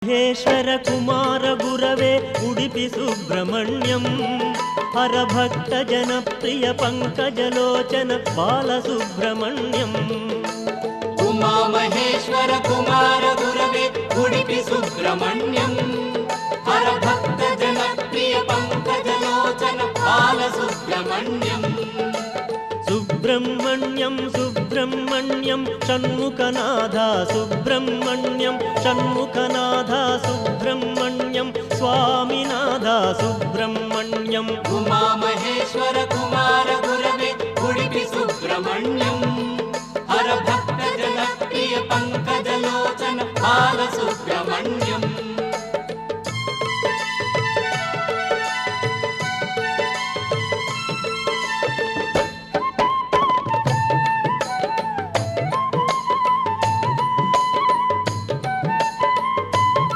महेश्वर कुमार गुरवे उडुपि सुब्रह्मण्यं हरभक्त जनप्रिय पंकजलोचन बालसुब्रह्मण्यं उमा महेश्वर कुमार गुरवे उडुपि सुब्रह्मण्यं हरभक्त जनप्रिय पंकजलोचन बालसुब्रह्मण्यं सुब्रह्मण्यं सुब्रह्मण्यं षण्मुखनाथा सुब्रह्मण्यं षण्मुखनाथा सुब्रह्मण्यं स्वामिनाथा सुब्रह्मण्यं उमा महेश्वर कुमार गुरवे उडुपि सुब्रह्मण्यं हरभक्त जनप्रिय पंकजलोचन बालसुब्रह्मण्यं